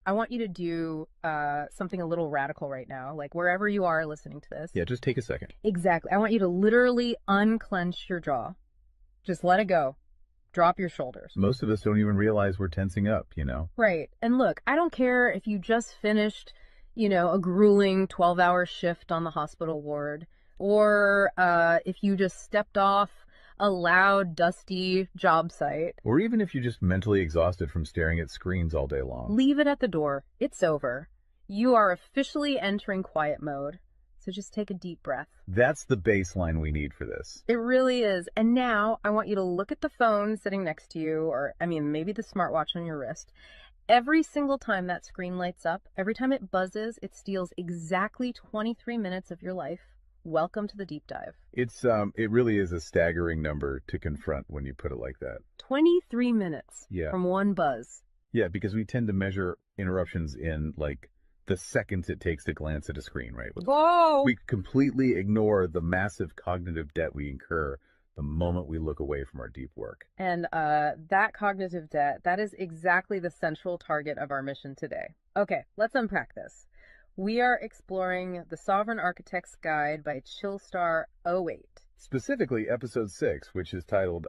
I want you to do something a little radical right now, like wherever you are listening to this. Yeah, just take a second. Exactly. I want you to literally unclench your jaw. Just let it go. Drop your shoulders. Most of us don't even realize we're tensing up, you know? Right. And look, I don't care if you just finished, a grueling 12-hour shift on the hospital ward, or if you just stepped off a loud, dusty job site. Or even if you're just mentally exhausted from staring at screens all day long. Leave it at the door. It's over. You are officially entering quiet mode. So just take a deep breath. That's the baseline we need for this. It really is. And now I want you to look at the phone sitting next to you, or maybe the smartwatch on your wrist. Every single time that screen lights up, every time it buzzes, it steals exactly 23 minutes of your life. Welcome to the deep dive. It really is a staggering number to confront when you put it like that. 23 minutes Yeah. from one buzz. Yeah, because we tend to measure interruptions in like the seconds it takes to glance at a screen, right? Whoa! We completely ignore the massive cognitive debt we incur the moment we look away from our deep work. And that cognitive debt, that is exactly the central target of our mission today. Okay, let's unpack this. We are exploring The Sovereign Architect's Guide by Chillstar 08. Specifically, episode 6, which is titled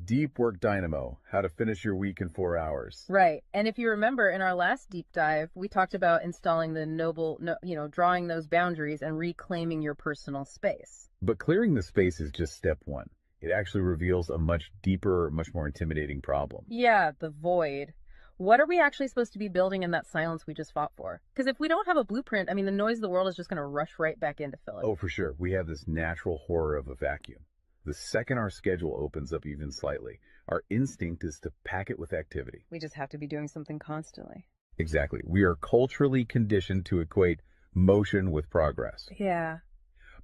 Deep Work Dynamo, How to Finish Your Week in 4 Hours. Right. And if you remember in our last deep dive, we talked about installing the drawing those boundaries and reclaiming your personal space. But clearing the space is just step one. It actually reveals a much deeper, much more intimidating problem. Yeah, the void. What are we actually supposed to be building in that silence we just fought for? Because if we don't have a blueprint, the noise of the world is just going to rush right back in to fill it. Oh, for sure. We have this natural horror of a vacuum. The second our schedule opens up even slightly, our instinct is to pack it with activity. We just have to be doing something constantly. Exactly. We are culturally conditioned to equate motion with progress. Yeah.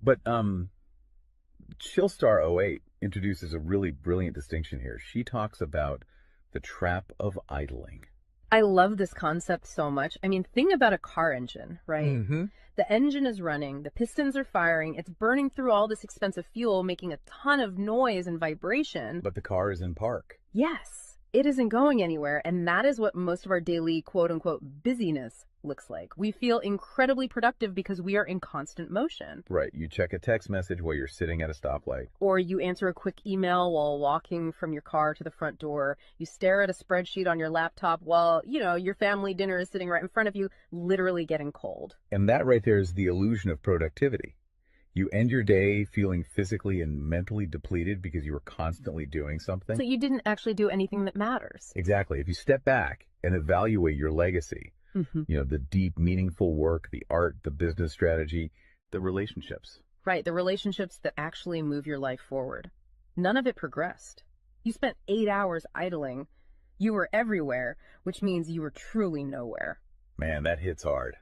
But Chillstar 08 introduces a really brilliant distinction here. She talks about the trap of idling. I love this concept so much. Think about a car engine, right? Mm-hmm. The engine is running, the pistons are firing, it's burning through all this expensive fuel, making a ton of noise and vibration. But the car is in park. Yes, it isn't going anywhere, and that is what most of our daily quote-unquote busyness looks like. We feel incredibly productive because we are in constant motion. Right. You check a text message while you're sitting at a stoplight. Or you answer a quick email while walking from your car to the front door. You stare at a spreadsheet on your laptop while, your family dinner is sitting right in front of you, literally getting cold. And that right there is the illusion of productivity. You end your day feeling physically and mentally depleted because you were constantly doing something. So you didn't actually do anything that matters. Exactly. If you step back and evaluate your legacy, the deep, meaningful work, the art, the business strategy, the relationships. Right, the relationships that actually move your life forward. None of it progressed. You spent 8 hours idling. You were everywhere, which means you were truly nowhere. Man, that hits hard.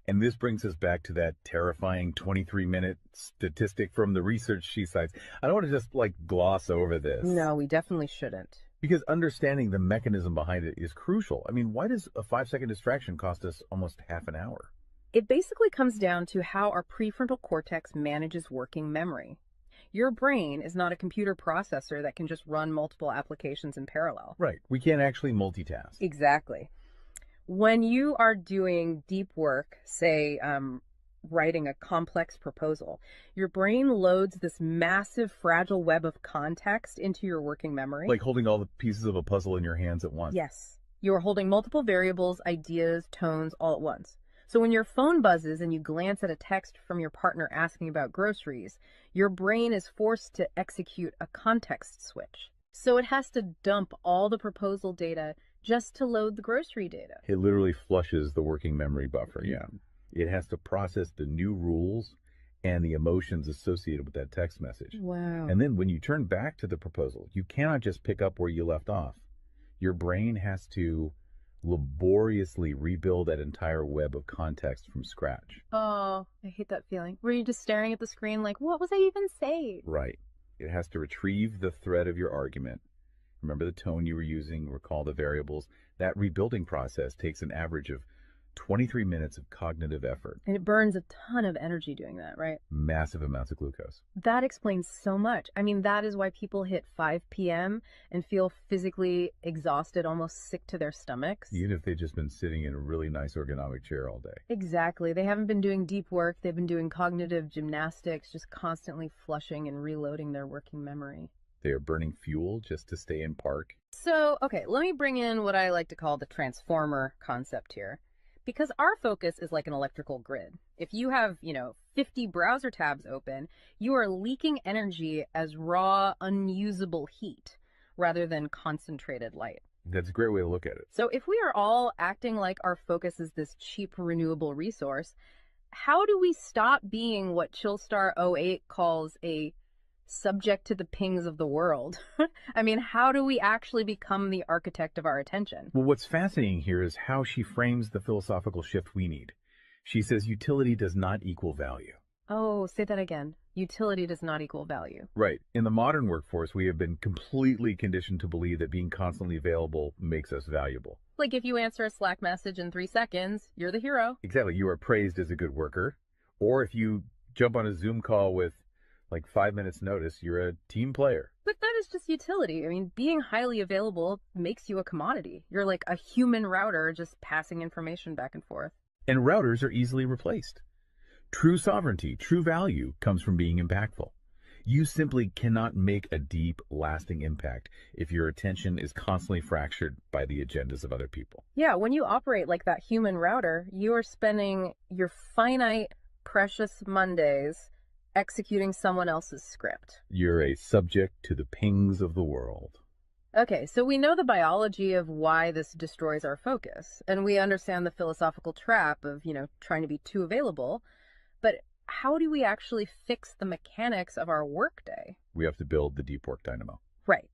And this brings us back to that terrifying 23-minute statistic from the research she cites. I don't want to just gloss over this. No, we definitely shouldn't. Because understanding the mechanism behind it is crucial. Why does a 5-second distraction cost us almost half an hour? It basically comes down to how our prefrontal cortex manages working memory. Your brain is not a computer processor that can just run multiple applications in parallel. Right. We can't actually multitask. Exactly. When you are doing deep work, say writing a complex proposal, your brain loads this massive fragile web of context into your working memory. Like holding all the pieces of a puzzle in your hands at once. Yes. You are holding multiple variables, ideas, tones all at once. So when your phone buzzes and you glance at a text from your partner asking about groceries, your brain is forced to execute a context switch. So it has to dump all the proposal data just to load the grocery data. It literally flushes the working memory buffer, yeah. It has to process the new rules and the emotions associated with that text message. Wow. And then when you turn back to the proposal, you cannot just pick up where you left off. Your brain has to laboriously rebuild that entire web of context from scratch. Oh, I hate that feeling. Were you just staring at the screen like, what was I even saying? Right. It has to retrieve the thread of your argument. Remember the tone you were using, recall the variables. That rebuilding process takes an average of 23 minutes of cognitive effort, And it burns a ton of energy doing that, right? massive amounts of glucose. That explains so much. I mean, that is why people hit 5 p.m. and feel physically exhausted, almost sick to their stomachs. Even if they've just been sitting in a really nice ergonomic chair all day. Exactly. They haven't been doing deep work. They've been doing cognitive gymnastics, just constantly flushing and reloading their working memory. They are burning fuel just to stay in park. So, okay, let me bring in what I like to call the transformer concept here. Because our focus is like an electrical grid. If you have, 50 browser tabs open, you are leaking energy as raw, unusable heat rather than concentrated light. That's a great way to look at it. So if we are all acting like our focus is this cheap renewable resource, how do we stop being what Chillstar '08 calls a subject to the pings of the world? I mean, how do we actually become the architect of our attention? Well, what's fascinating here is how she frames the philosophical shift we need. She says utility does not equal value. Oh, say that again. Utility does not equal value. Right. In the modern workforce, we have been completely conditioned to believe that being constantly available makes us valuable. Like if you answer a Slack message in 3 seconds, you're the hero. Exactly. You are praised as a good worker. Or if you jump on a Zoom call with like 5 minutes notice, you're a team player. But that is just utility. I mean, being highly available makes you a commodity. You're like a human router just passing information back and forth. And routers are easily replaced. True sovereignty, true value comes from being impactful. You simply cannot make a deep, lasting impact if your attention is constantly fractured by the agendas of other people. Yeah, when you operate like that human router, you are spending your finite, precious Mondays executing someone else's script. You're a subject to the pings of the world. Okay, so we know the biology of why this destroys our focus, and we understand the philosophical trap of, trying to be too available. But how do we actually fix the mechanics of our workday? We have to build the deep work dynamo. Right.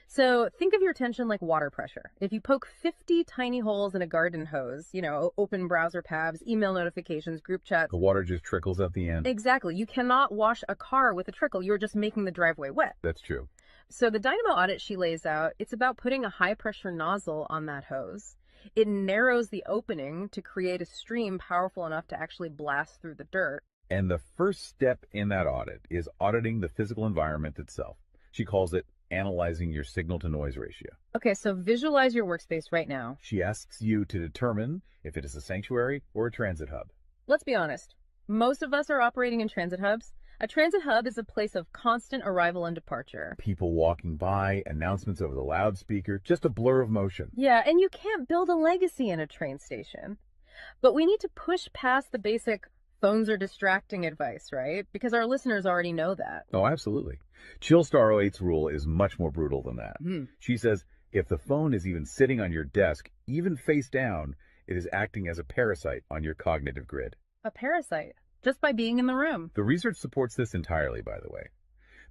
So think of your attention like water pressure. If you poke 50 tiny holes in a garden hose, open browser tabs, email notifications, group chats. The water just trickles at the end. Exactly. You cannot wash a car with a trickle. You're just making the driveway wet. That's true. So the Dynamo Audit she lays out, it's about putting a high pressure nozzle on that hose. It narrows the opening to create a stream powerful enough to actually blast through the dirt. And the first step in that audit is auditing the physical environment itself. She calls it analyzing your signal to noise ratio. Okay, so visualize your workspace right now. She asks you to determine if it is a sanctuary or a transit hub. Let's be honest. Most of us are operating in transit hubs. A transit hub is a place of constant arrival and departure. People walking by, announcements over the loudspeaker, just a blur of motion. Yeah, and you can't build a legacy in a train station. But we need to push past the basic phones are distracting advice, right? Because our listeners already know that. Oh, absolutely. Chillstar '08's rule is much more brutal than that. She says if the phone is even sitting on your desk, even face down, it is acting as a parasite on your cognitive grid. A parasite, just by being in the room. The research supports this entirely, by the way.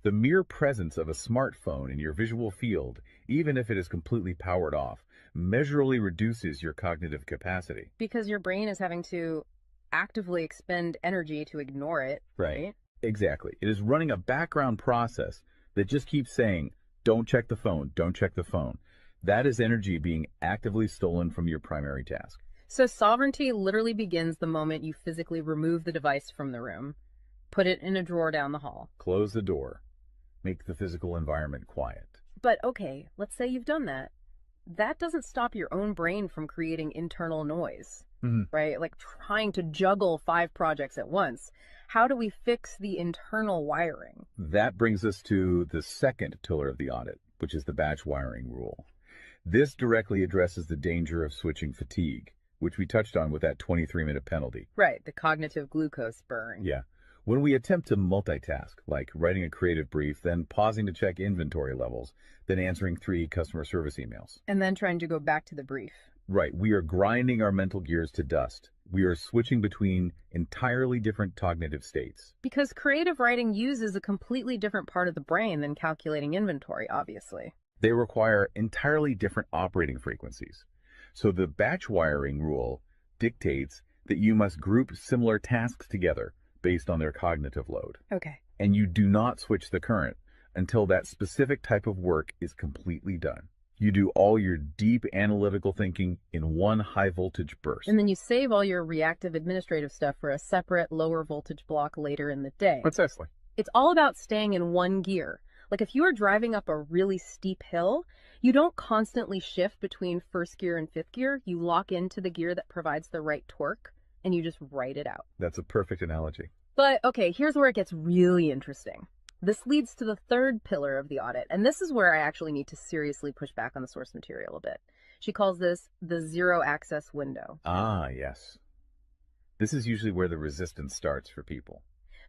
The mere presence of a smartphone in your visual field, even if it is completely powered off, measurably reduces your cognitive capacity. Because your brain is having to actively expend energy to ignore it, right? Exactly. It is running a background process that just keeps saying, don't check the phone, don't check the phone. That is energy being actively stolen from your primary task. So sovereignty literally begins the moment you physically remove the device from the room, put it in a drawer down the hall. Close the door. Make the physical environment quiet. But okay, let's say you've done that. That doesn't stop your own brain from creating internal noise, right? Like trying to juggle 5 projects at once. How do we fix the internal wiring? That brings us to the second pillar of the audit, which is the batch wiring rule. This directly addresses the danger of switching fatigue, which we touched on with that 23-minute penalty. Right, the cognitive glucose burn. Yeah. When we attempt to multitask, like writing a creative brief, then pausing to check inventory levels, then answering 3 customer service emails. And then trying to go back to the brief. Right. We are grinding our mental gears to dust. We are switching between entirely different cognitive states. Because creative writing uses a completely different part of the brain than calculating inventory, obviously. They require entirely different operating frequencies. So the batch wiring rule dictates that you must group similar tasks together based on their cognitive load. Okay. And you do not switch the current until that specific type of work is completely done. You do all your deep analytical thinking in one high voltage burst. And then you save all your reactive administrative stuff for a separate lower voltage block later in the day. Precisely. It's all about staying in one gear. Like if you are driving up a really steep hill, you don't constantly shift between first gear and fifth gear. You lock into the gear that provides the right torque and you just ride it out. That's a perfect analogy. But okay, here's where it gets really interesting. This leads to the third pillar of the audit, and this is where I actually need to seriously push back on the source material a bit. She calls this the zero access window. Ah, yes. This is usually where the resistance starts for people.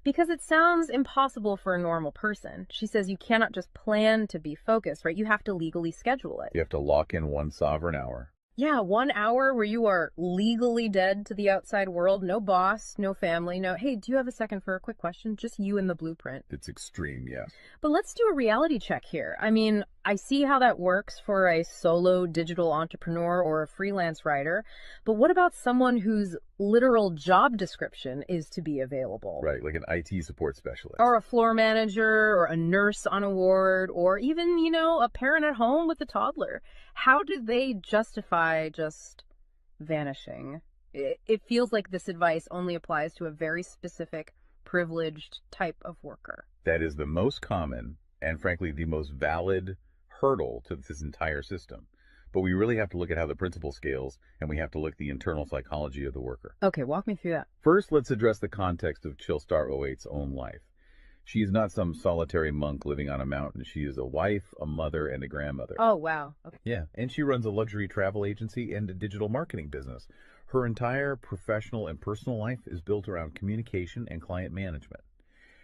Because it sounds impossible for a normal person. She says you cannot just plan to be focused, right? You have to legally schedule it. You have to lock in one sovereign hour. Yeah, 1 hour where you are legally dead to the outside world. No boss, no family, no, hey, do you have a second for a quick question? Just you and the blueprint. It's extreme, yes. But let's do a reality check here. I mean, I see how that works for a solo digital entrepreneur or a freelance writer. But what about someone whose literal job description is to be available? Right, like an IT support specialist. Or a floor manager, or a nurse on a ward, or even, a parent at home with a toddler. How do they justify just vanishing? It feels like this advice only applies to a very specific, privileged type of worker. That is the most common and, frankly, the most valid hurdle to this entire system. But we really have to look at how the principle scales, and we have to look at the internal psychology of the worker. Okay, walk me through that. First, let's address the context of Chillstar '08's own life. She is not some solitary monk living on a mountain. She is a wife, a mother, and a grandmother. Oh, wow. Okay. Yeah, and she runs a luxury travel agency and a digital marketing business. Her entire professional and personal life is built around communication and client management.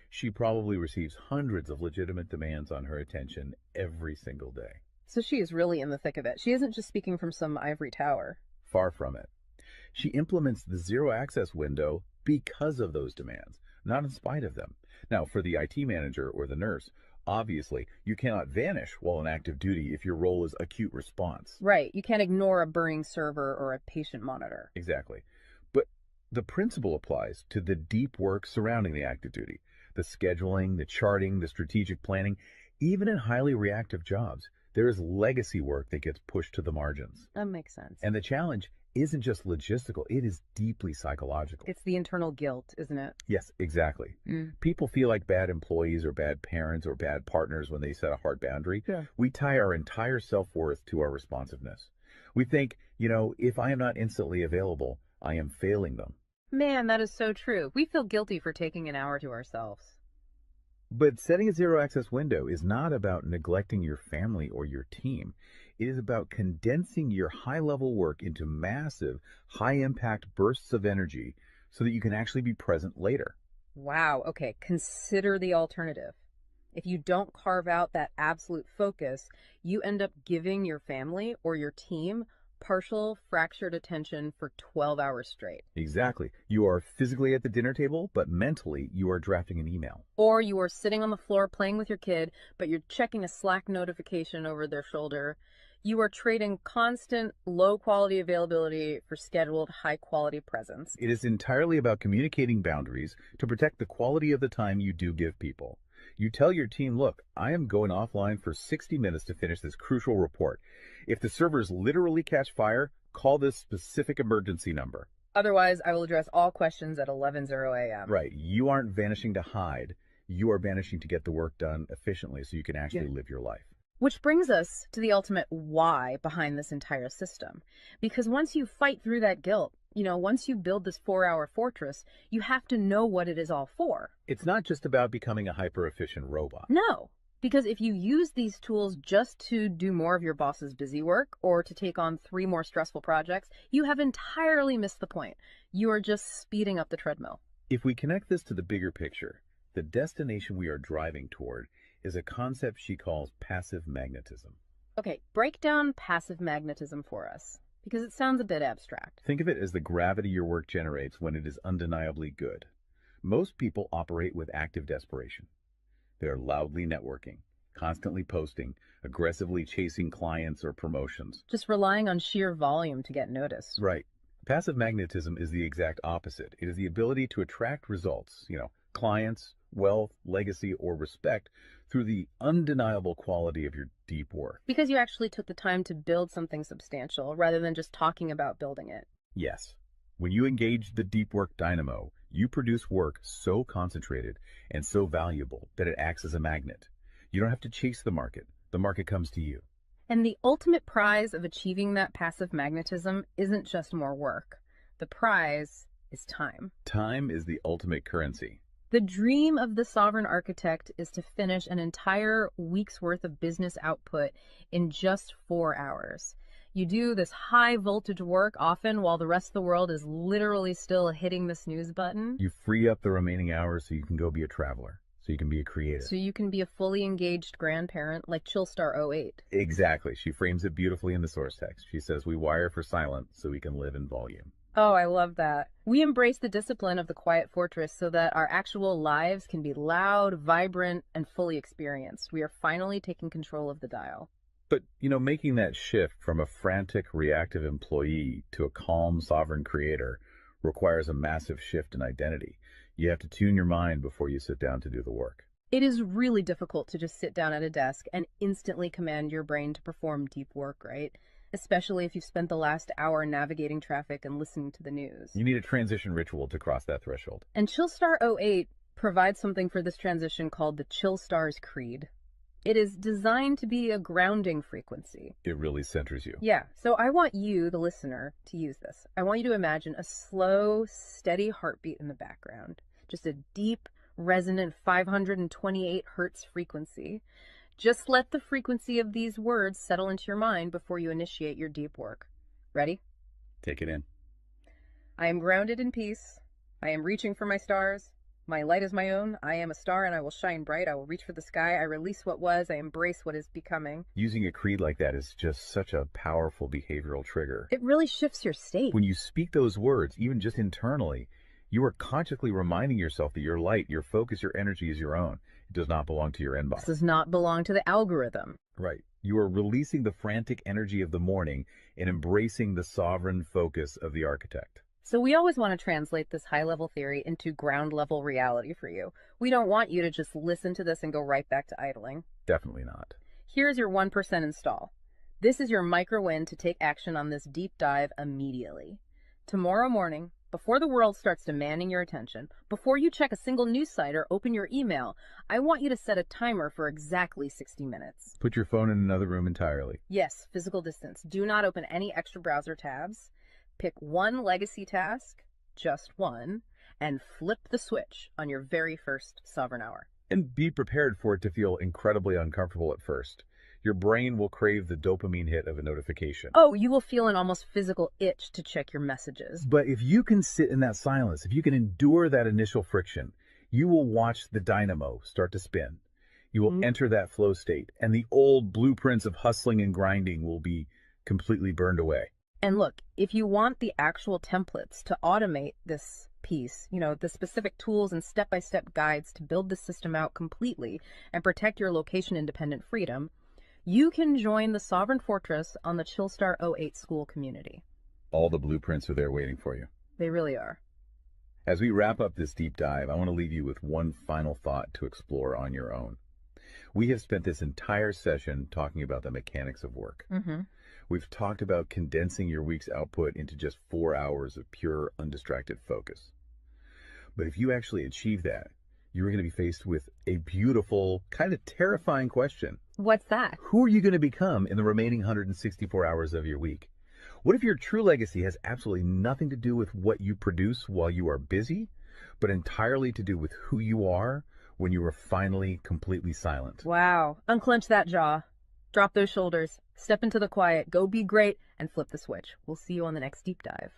She probably receives hundreds of legitimate demands on her attention every single day. So she is really in the thick of it. She isn't just speaking from some ivory tower. Far from it. She implements the zero access window because of those demands, not in spite of them. Now, for the IT manager or the nurse, obviously, you cannot vanish while on active duty if your role is acute response. Right. You can't ignore a burning server or a patient monitor. Exactly. But the principle applies to the deep work surrounding the active duty, the scheduling, the charting, the strategic planning. Even in highly reactive jobs, there is legacy work that gets pushed to the margins. That makes sense. And the challenge isn't just logistical, it is deeply psychological. It's the internal guilt, isn't it? Yes, exactly. People feel like bad employees or bad parents or bad partners when they set a hard boundary. Yeah. We tie our entire self-worth to our responsiveness. We think, if I am not instantly available, I am failing them. Man, that is so true. We feel guilty for taking an hour to ourselves. But setting a zero access window is not about neglecting your family or your team. It is about condensing your high-level work into massive, high-impact bursts of energy so that you can actually be present later. Wow. Okay. Consider the alternative. If you don't carve out that absolute focus, you end up giving your family or your team partial fractured attention for 12 hours straight. Exactly. You are physically at the dinner table, but mentally you are drafting an email. Or you are sitting on the floor playing with your kid, but you're checking a Slack notification over their shoulder. You are trading constant low-quality availability for scheduled high-quality presence. It is entirely about communicating boundaries to protect the quality of the time you do give people. You tell your team, look, I am going offline for 60 minutes to finish this crucial report. If the servers literally catch fire, call this specific emergency number. Otherwise, I will address all questions at 11:00 a.m. Right. You aren't vanishing to hide. You are vanishing to get the work done efficiently so you can actually live your life. Which brings us to the ultimate why behind this entire system. Because once you fight through that guilt, once you build this 4-hour fortress, you have to know what it is all for. It's not just about becoming a hyper-efficient robot. No, because if you use these tools just to do more of your boss's busy work or to take on 3 more stressful projects, you have entirely missed the point. You are just speeding up the treadmill. If we connect this to the bigger picture, the destination we are driving toward is a concept she calls passive magnetism. Okay, break down passive magnetism for us, because it sounds a bit abstract. Think of it as the gravity your work generates when it is undeniably good. Most people operate with active desperation. They are loudly networking, constantly posting, aggressively chasing clients or promotions. Just relying on sheer volume to get noticed. Right. Passive magnetism is the exact opposite. It is the ability to attract results, clients, wealth, legacy, or respect through the undeniable quality of your deep work. Because you actually took the time to build something substantial rather than just talking about building it. Yes, when you engage the deep work dynamo, you produce work so concentrated and so valuable that it acts as a magnet. You don't have to chase the market comes to you. And the ultimate prize of achieving that passive magnetism isn't just more work. The prize is time. Time is the ultimate currency. The dream of the sovereign architect is to finish an entire week's worth of business output in just 4 hours. You do this high voltage work often while the rest of the world is literally still hitting the snooze button. You free up the remaining hours so you can go be a traveler, so you can be a creative. So you can be a fully engaged grandparent like Chillstar 08. Exactly. She frames it beautifully in the source text. She says, we wire for silence so we can live in volume. Oh, I love that. We embrace the discipline of the quiet fortress so that our actual lives can be loud, vibrant, and fully experienced. We are finally taking control of the dial. But, making that shift from a frantic, reactive employee to a calm, sovereign creator requires a massive shift in identity. You have to tune your mind before you sit down to do the work. It is really difficult to just sit down at a desk and instantly command your brain to perform deep work, right? Especially if you've spent the last hour navigating traffic and listening to the news. You need a transition ritual to cross that threshold. And Chillstar 08 provides something for this transition called the Chillstar's Creed. It is designed to be a grounding frequency. It really centers you. Yeah, so I want you, the listener, to use this. I want you to imagine a slow, steady heartbeat in the background. Just a deep, resonant 528 hertz frequency. Just let the frequency of these words settle into your mind before you initiate your deep work. Ready? Take it in. I am grounded in peace. I am reaching for my stars. My light is my own. I am a star and I will shine bright. I will reach for the sky. I release what was. I embrace what is becoming. Using a creed like that is just such a powerful behavioral trigger. It really shifts your state. When you speak those words, even just internally, you are consciously reminding yourself that your light, your focus, your energy is your own. It does not belong to your inbox. This does not belong to the algorithm. Right. You are releasing the frantic energy of the morning and embracing the sovereign focus of the architect. So we always want to translate this high-level theory into ground-level reality for you. We don't want you to just listen to this and go right back to idling. Definitely not. Here's your 1% install. This is your micro-win to take action on this deep dive immediately. Tomorrow morning, before the world starts demanding your attention, before you check a single news site or open your email, I want you to set a timer for exactly 60 minutes. Put your phone in another room entirely. Yes, physical distance. Do not open any extra browser tabs. Pick one legacy task, just one, and flip the switch on your very first sovereign hour. And be prepared for it to feel incredibly uncomfortable at first. Your brain will crave the dopamine hit of a notification. Oh, you will feel an almost physical itch to check your messages. But if you can sit in that silence, if you can endure that initial friction, you will watch the dynamo start to spin. You will enter that flow state, and the old blueprints of hustling and grinding will be completely burned away. And look, if you want the actual templates to automate this piece, the specific tools and step-by-step guides to build the system out completely and protect your location-independent freedom, you can join the Sovereign Fortress on the Chillstar 08 school community. All the blueprints are there waiting for you. They really are. As we wrap up this deep dive, I want to leave you with one final thought to explore on your own. We have spent this entire session talking about the mechanics of work. We've talked about condensing your week's output into just 4 hours of pure, undistracted focus. But if you actually achieve that, you're going to be faced with a beautiful, kind of terrifying question. What's that? Who are you going to become in the remaining 164 hours of your week? What if your true legacy has absolutely nothing to do with what you produce while you are busy, but entirely to do with who you are when you are finally completely silent? Wow. Unclench that jaw. Drop those shoulders. Step into the quiet. Go be great and flip the switch. We'll see you on the next deep dive.